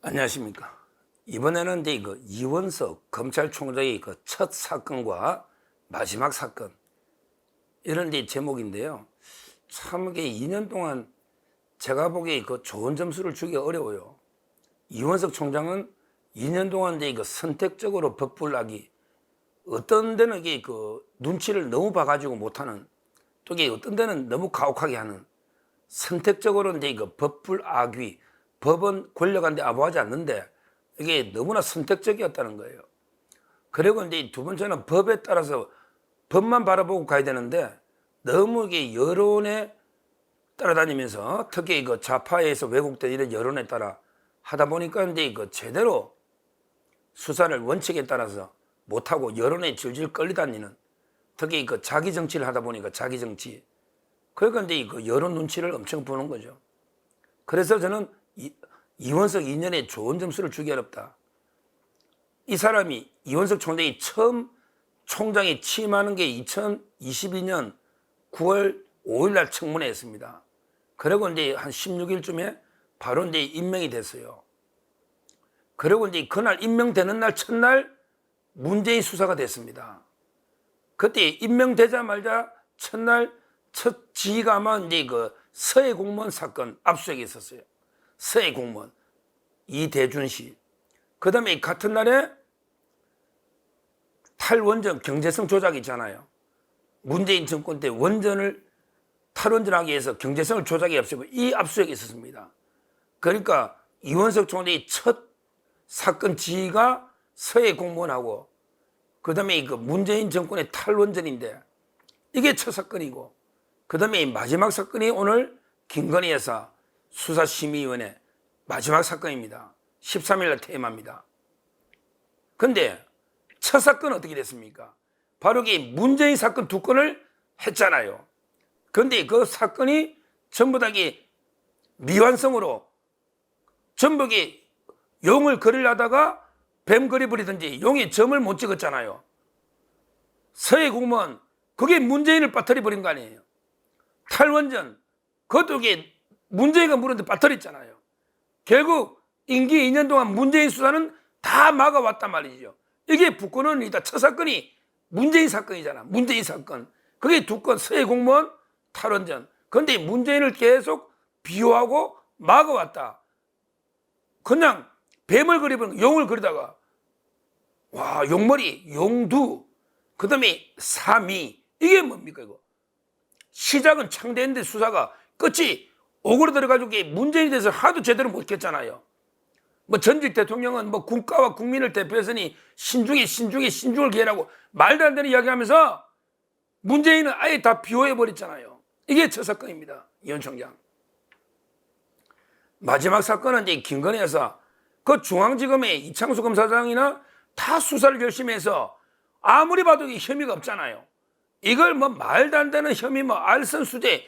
안녕하십니까. 이번에는 이제 이원석 검찰총장의 첫 사건과 마지막 사건, 이런 이제 제목인데요. 참 이게 2년 동안 제가 보기에 좋은 점수를 주기 어려워요. 이원석 총장은 2년 동안 이제 선택적으로 법불락이, 어떤 데는 이게 눈치를 너무 봐가지고 못하는, 또 이게 어떤 데는 너무 가혹하게 하는, 선택적으로 이제 법불악위, 법은 권력한테 아부하지 않는데 이게 너무나 선택적이었다는 거예요. 그리고 이제 두 번째는 법에 따라서 법만 바라보고 가야 되는데 너무 이게 여론에 따라다니면서, 특히 좌파에서 왜곡된 이런 여론에 따라 하다 보니까 이제 제대로 수사를 원칙에 따라서 못하고 여론에 질질 끌려다니는, 특히 자기 정치를 하다 보니까 자기 정치, 그러니까 이제 여론 눈치를 엄청 보는 거죠. 그래서 저는 이원석 2년에 좋은 점수를 주기 어렵다. 이 사람이, 이원석 총장이 처음 총장에 취임하는 게 2022년 9월 5일 날 청문회 했습니다. 그리고 이제 한 16일쯤에 바로 이제 임명이 됐어요. 그리고 이제 그날 임명되는 날 첫날 문재인 수사가 됐습니다. 그때 임명되자마자 첫날 첫 지휘가 아마 이제 서해 공무원 사건 압수수색이 있었어요. 서해 공무원 이대준 씨. 그 다음에 같은 날에 탈원전 경제성 조작이 있잖아요. 문재인 정권 때 원전을 탈원전하기 위해서 경제성을 조작이 없었고 이 압수수색이 있었습니다. 그러니까 이원석 총장의 첫 사건 지휘가 서해 공무원하고, 그 다음에 문재인 정권의 탈원전인데 이게 첫 사건이고, 그 다음에 마지막 사건이 오늘 김건희 여사 수사심의위원회 마지막 사건입니다. 13일 날 퇴임합니다. 근데 첫 사건은 어떻게 됐습니까? 바로 이 문재인 사건 두 건을 했잖아요. 근데 그 사건이 전부 다 미완성으로, 전부 용을 그리려다가 뱀 그려버리든지 용에 점을 못 찍었잖아요. 서해 공무원, 그게 문재인을 빠뜨려버린 거 아니에요. 탈원전, 그것도 문재인이 물었는데 빠뜨렸잖아요. 결국 임기 2년 동안 문재인 수사는 다 막아왔단 말이죠. 이게 북권원이다. 첫 사건이 문재인 사건이잖아. 문재인 사건. 그게 두 건, 서해 공무원, 탈원전. 그런데 문재인을 계속 비호하고 막아왔다. 그냥 뱀을 그리면 용을 그리다가, 와, 용머리, 용두, 그 다음에 사미. 이게 뭡니까, 이거? 시작은 창대했는데 수사가 끝이 오그라들어가지고 문재인에 대해서 하도 제대로 못했잖아요. 뭐 전직 대통령은 뭐 국가와 국민을 대표했으니 신중을 기해라고 말도 안 되는 이야기 하면서 문재인은 아예 다 비호해버렸잖아요. 이게 첫 사건입니다. 이원 총장. 마지막 사건은 이제 김건희 여사, 그 중앙지검의 이창수 검사장이나 다 수사를 열심히 해서 아무리 봐도 혐의가 없잖아요. 이걸 뭐 말도 안 되는 혐의, 뭐 알선수재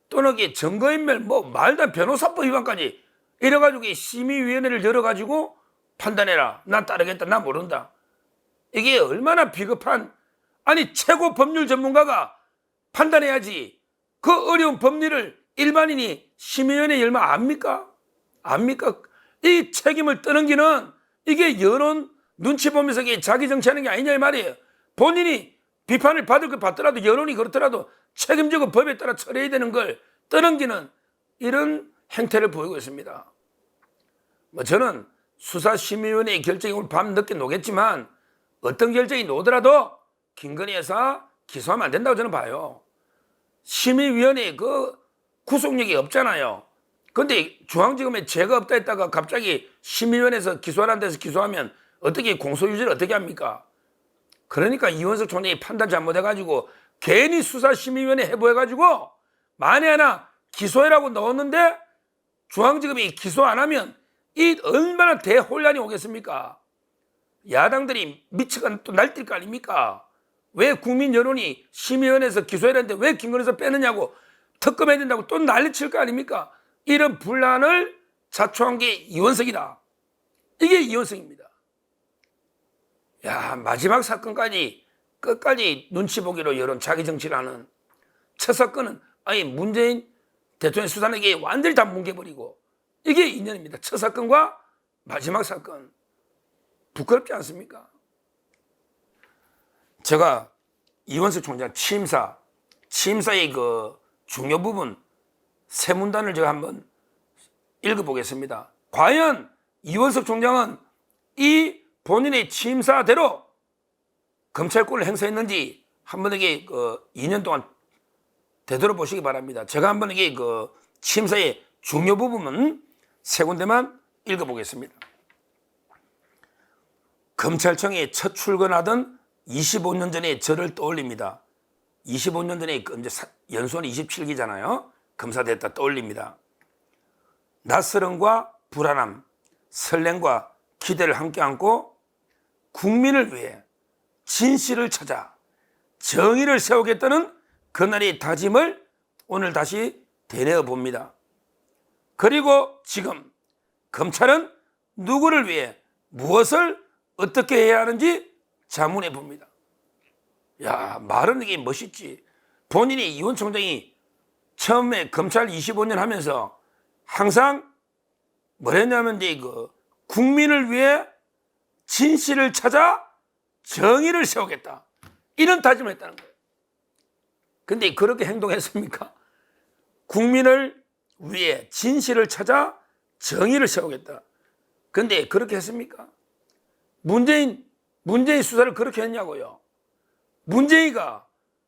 또는 증거인멸, 뭐 말도 안 변호사법 위반까지 이래가지고 심의위원회를 열어가지고 판단해라. 난 따르겠다. 난 모른다. 이게 얼마나 비겁한, 아니 최고 법률 전문가가 판단해야지. 그 어려운 법률을 일반인이 심의위원회 열면 압니까? 압니까? 이 책임을 떠넘기는, 이게 여론 눈치 보면서 자기 정치하는 게 아니냐 이 말이에요. 본인이 비판을 받을 걸 받더라도, 여론이 그렇더라도 책임지고 법에 따라 처리해야 되는 걸 떠넘기는 이런 행태를 보이고 있습니다. 뭐 저는 수사심의위원회의 결정이 오늘 밤 늦게 나겠지만 어떤 결정이 나오더라도 김건희 여사 기소하면 안 된다고 저는 봐요. 심의위원회 구속력이 없잖아요. 근데 중앙지검에 죄가 없다 했다가 갑자기 심의위원회에서 기소하라는 데서 기소하면 어떻게 공소유지를 어떻게 합니까? 그러니까 이원석 총장이 판단 잘못해가지고 괜히 수사심의위원회 해부해가지고 만에 하나 기소해라고 넣었는데 중앙지검이 기소 안 하면 이 얼마나 대혼란이 오겠습니까? 야당들이 미치가 또 날뛸 거 아닙니까? 왜 국민 여론이 심의위원회에서 기소해라는데 왜 김건희에서 빼느냐고, 특검해야 된다고 또 난리칠 거 아닙니까? 이런 분란을 자초한 게 이원석이다. 이게 이원석입니다. 야, 마지막 사건까지 끝까지 눈치 보기로 여론 자기 정치를 하는, 첫 사건은 아니 문재인 대통령 수사는 이게 완전히 다 뭉개버리고, 이게 인연입니다. 첫 사건과 마지막 사건 부끄럽지 않습니까? 제가 이원석 총장 취임사의 그 중요 부분 세 문단을 제가 한번 읽어보겠습니다. 과연 이원석 총장은 이 본인의 취임사대로 검찰권을 행사했는지 한번 이게 2년 동안 되돌아보시기 바랍니다. 제가 한번 이게 취임사의 중요 부분은 세 군데만 읽어보겠습니다. 검찰청에 첫 출근하던 25년 전의 저를 떠올립니다. 25년 전에 이제 연수원 27기잖아요. 검사됐다 떠올립니다. 낯설음과 불안함, 설렘과 기대를 함께 안고 국민을 위해 진실을 찾아 정의를 세우겠다는 그날의 다짐을 오늘 다시 되뇌어 봅니다. 그리고 지금 검찰은 누구를 위해 무엇을 어떻게 해야 하는지 자문해 봅니다. 야, 말은 이게 멋있지. 본인이 이원 총장이 처음에 검찰 25년 하면서 항상 뭐랬냐면 국민을 위해 진실을 찾아 정의를 세우겠다. 이런 다짐을 했다는 거예요. 근데 그렇게 행동했습니까? 국민을 위해 진실을 찾아 정의를 세우겠다. 근데 그렇게 했습니까? 문재인 수사를 그렇게 했냐고요. 문재인이가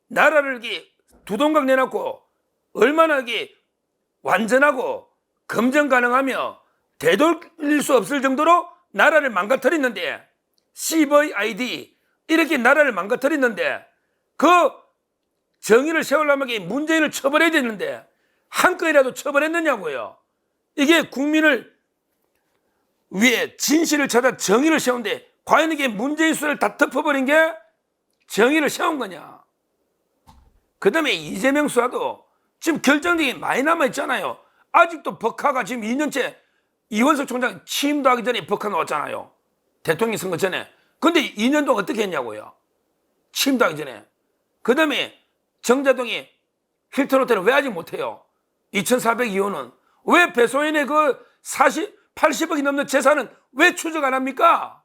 나라를 두동강 내놓고 얼마나 완전하고 검증 가능하며 되돌릴 수 없을 정도로 나라를 망가뜨렸는데, CVID 이렇게 나라를 망가뜨렸는데 그 정의를 세우려면 문재인을 처벌해야 되는데 한 건이라도 처벌했느냐고요. 이게 국민을 위해 진실을 찾아 정의를 세운데 과연 이게 문재인 수사를 다 덮어버린 게 정의를 세운 거냐. 그 다음에 이재명 수사도 지금 결정적인 많이 남아있잖아요. 아직도 법화가 지금 2년째 이원석 총장 취임도 하기 전에 법화 나왔잖아요. 대통령 선거 전에. 근데 2년 동안 어떻게 했냐고요. 취임도 하기 전에. 그 다음에 정자동이 힐튼 호텔을 왜 아직 못해요. 2,402호는. 왜 배소연의 80억이 넘는 재산은 왜 추적 안 합니까?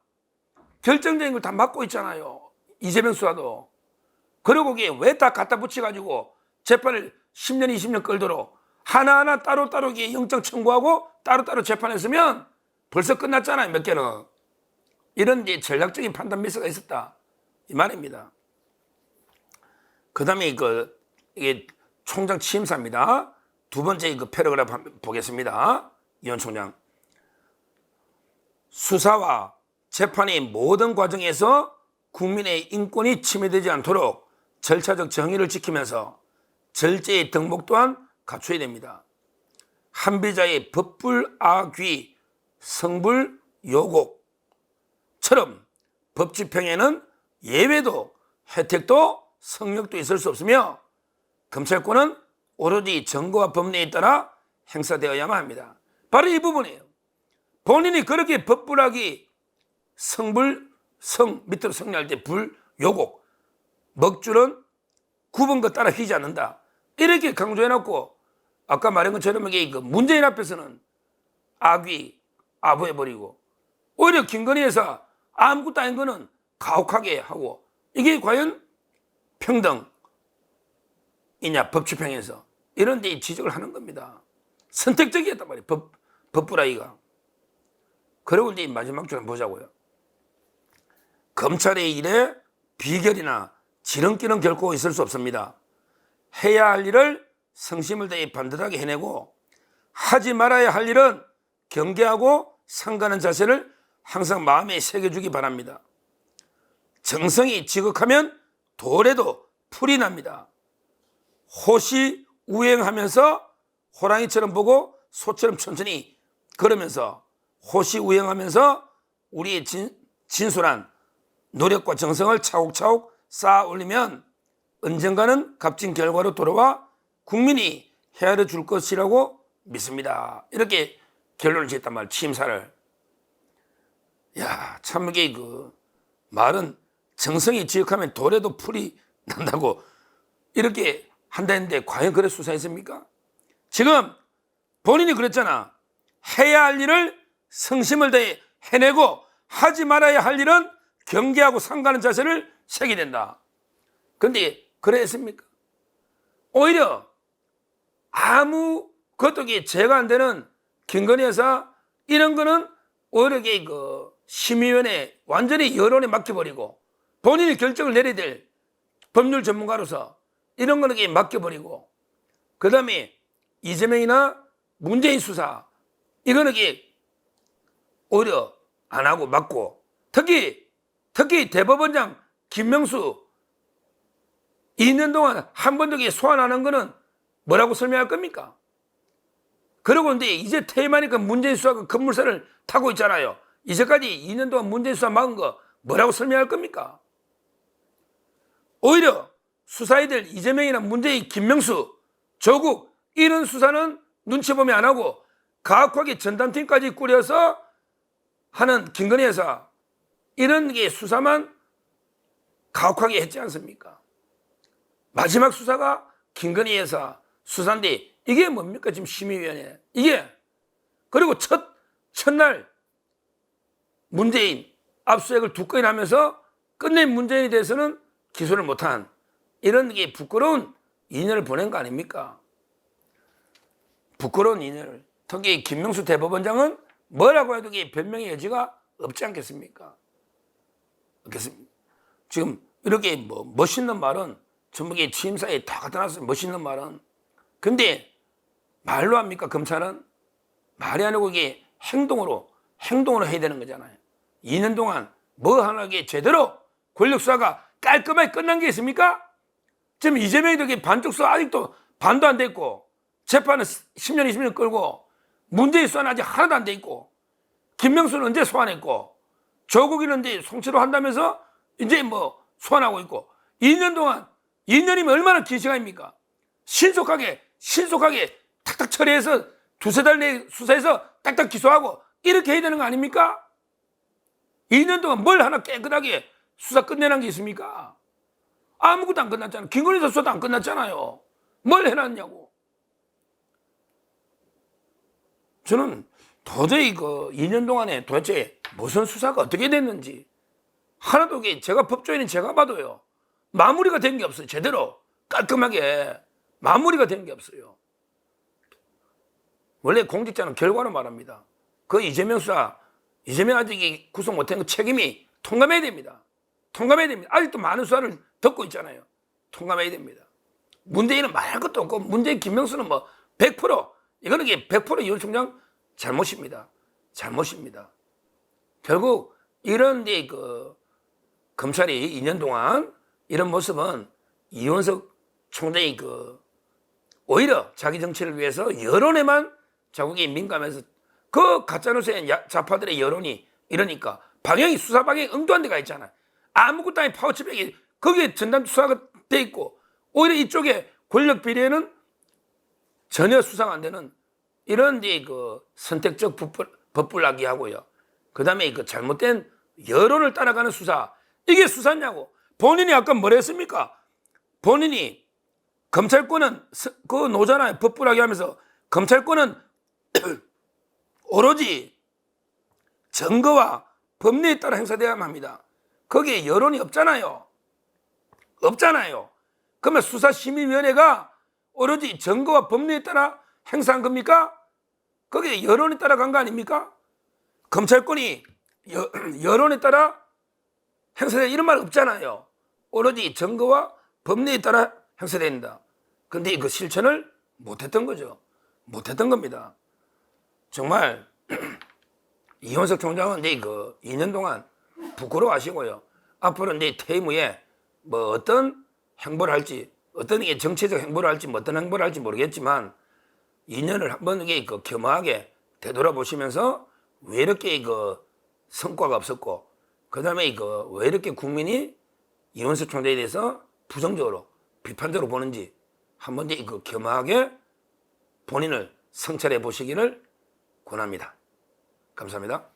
결정적인 걸 다 막고 있잖아요. 이재명 수사도. 그리고 그게 왜 다 갖다 붙여가지고 재판을 10년, 20년 끌도록 하나하나 따로따로 영장 청구하고 따로따로 재판했으면 벌써 끝났잖아요. 몇 개는. 이런 전략적인 판단 미스가 있었다. 이 말입니다. 그 다음에 이게 총장 취임사입니다. 두 번째 패러그래프 한번 보겠습니다. 이원 총장. 수사와 재판의 모든 과정에서 국민의 인권이 침해되지 않도록 절차적 정의를 지키면서 절제의 덕목 또한 갖춰야 됩니다. 한비자의 법불아귀, 성불요곡처럼 법 집행에는 예외도 혜택도 성역도 있을 수 없으며 검찰권은 오로지 정거와 법례에 따라 행사되어야만 합니다. 바로 이 부분이에요. 본인이 그렇게 법불아귀, 밑으로 성리할 때 불요곡, 먹줄은 굽은 것 따라 휘지 않는다. 이렇게 강조해놓고 아까 말한 것처럼 이게 문재인 앞에서는 아부해버리고 오히려 김건희 여사 아무것도 아닌 거는 가혹하게 하고 이게 과연 평등이냐 법집행에서 이런 데 지적을 하는 겁니다. 선택적이었단 말이에요. 법불아이가. 그리고 이제 마지막 줄 한번 보자고요. 검찰의 일에 비결이나 지름길은 결코 있을 수 없습니다. 해야 할 일을 성심을 다해 반듯하게 해내고 하지 말아야 할 일은 경계하고 삼가는 자세를 항상 마음에 새겨주기 바랍니다. 정성이 지극하면 돌에도 풀이 납니다. 호시 우행하면서 호랑이처럼 보고 소처럼 천천히 걸으면서 호시 우행하면서 우리의 진솔한 노력과 정성을 차곡차곡 쌓아 올리면 언젠가는 값진 결과로 돌아와 국민이 헤아려 줄 것이라고 믿습니다. 이렇게 결론을 지었단 말이에요. 취임사를. 야, 참 이게 말은 정성이 지극하면 돌에도 풀이 난다고 이렇게 한다는데 과연 그래 수사했습니까? 지금 본인이 그랬잖아. 해야 할 일을 성심을 다해 해내고 하지 말아야 할 일은 경계하고 삼가는 자세를 세게 된다. 그런데 그랬습니까? 오히려 아무 것도 제가 안 되는 김건희 여사 이런 거는 오히려 그 심의위원회 완전히 여론에 맡겨버리고 본인이 결정을 내려야 될 법률 전문가로서 이런 거는 맡겨버리고, 그 다음에 이재명이나 문재인 수사 이거는 오히려 안 하고 맡고, 특히 대법원장 김명수 2년 동안 한 번도 소환 안 한 거는 뭐라고 설명할 겁니까? 그러고 근데 이제 퇴임하니까 문재인 수사가 급물살을 타고 있잖아요. 이제까지 2년 동안 문재인 수사 막은 거 뭐라고 설명할 겁니까? 오히려 수사해야 이재명이나 문재인, 김명수, 조국 이런 수사는 눈치 보면 안 하고 가혹하게 전담팀까지 꾸려서 하는 김건희 여사 이런 게 수사만 가혹하게 했지 않습니까? 마지막 수사가 김건희 여사 수사인데 이게 뭡니까? 지금 심의위원회 이게. 그리고 첫날 문재인 압수수색을 2건이나 하면서 끝낸 문재인에 대해서는 기소를 못한 이런 게 부끄러운 2년을 보낸 거 아닙니까? 부끄러운 2년을. 특히 김명수 대법원장은 뭐라고 해도 변명의 여지가 없지 않겠습니까? 없겠습니까? 지금 이렇게 멋있는 말은 전부 취임사에 다 갖다 놨어요. 멋있는 말은. 근데 말로 합니까? 검찰은 말이 아니고 행동으로 해야 되는 거잖아요. 2년 동안 뭐 하나 제대로 권력 수사가 깔끔하게 끝난 게 있습니까? 지금 이재명이도 반쪽 수사 아직도 반도 안 됐고, 재판은 10년, 20년 끌고, 문재인 수사는 아직 하나도 안 돼 있고, 김명수는 언제 소환했고, 조국이는 이제 송치로 한다면서 이제 소환하고 있고, 2년 동안, 2년이면 얼마나 긴 시간입니까? 신속하게 탁탁 처리해서 2-3달 내에 수사해서 딱딱 기소하고 이렇게 해야 되는 거 아닙니까? 2년 동안 뭘 하나 깨끗하게 수사 끝내는 게 있습니까? 아무것도 안 끝났잖아요. 김건희 여사 수사도 안 끝났잖아요. 뭘 해놨냐고. 저는 도저히 2년 동안에 도대체 무슨 수사가 어떻게 됐는지 하나도 제가 법조인은 제가 봐도요. 마무리가 된 게 없어요. 제대로 깔끔하게 마무리가 된 게 없어요. 원래 공직자는 결과로 말합니다. 이재명 수사, 이재명 아직 구속 못한 그 책임이 통감해야 됩니다. 통감해야 됩니다. 아직도 많은 수사를 듣고 있잖아요. 통감해야 됩니다. 문재인은 말할 것도 없고, 문재인, 김명수는 100% 이거는 100% 이원 총장 잘못입니다. 잘못입니다. 결국 이런 검찰이 2년 동안 이런 모습은 이원석 총장이 오히려 자기 정치를 위해서 여론에만 자국이 민감해서 가짜뉴스의 좌파들의 여론이 이러니까 수사 방향이 응도한 데가 있잖아요. 아무것도 아닌 파워치백이 거기에 전담 수사가 돼 있고, 오히려 이쪽에 권력 비리에는 전혀 수사가 안 되는 이런 선택적 법불나기 하고요. 그 다음에 잘못된 여론을 따라가는 수사, 이게 수사냐고. 본인이 아까 뭐라 했습니까? 본인이 검찰권은 노잖아요. 법불나기 하면서 검찰권은 오로지 증거와 법리에 따라 행사돼야만 합니다. 거기에 여론이 없잖아요. 그러면 수사심의위원회가 오로지 증거와 법리에 따라 행사한 겁니까? 거기에 여론에 따라 간 거 아닙니까? 검찰권이 여론에 따라 행사돼 이런 말 없잖아요. 오로지 증거와 법리에 따라 행사된다. 근데 실천을 못했던 거죠. 못했던 겁니다. 정말 이원석 총장은 이제 2년 동안 부끄러워하시고요. 앞으로 이제 퇴임 후에 어떤 행보를 할지, 어떤 정치적 행보를 할지, 어떤 행보를 할지 모르겠지만 2년을 한번 겸허하게 되돌아보시면서 왜 이렇게 성과가 없었고, 그 다음에 왜 이렇게 국민이 이원석 총장에 대해서 부정적으로, 비판적으로 보는지 한번 이제 겸허하게 본인을 성찰해 보시기를 권합니다. 감사합니다.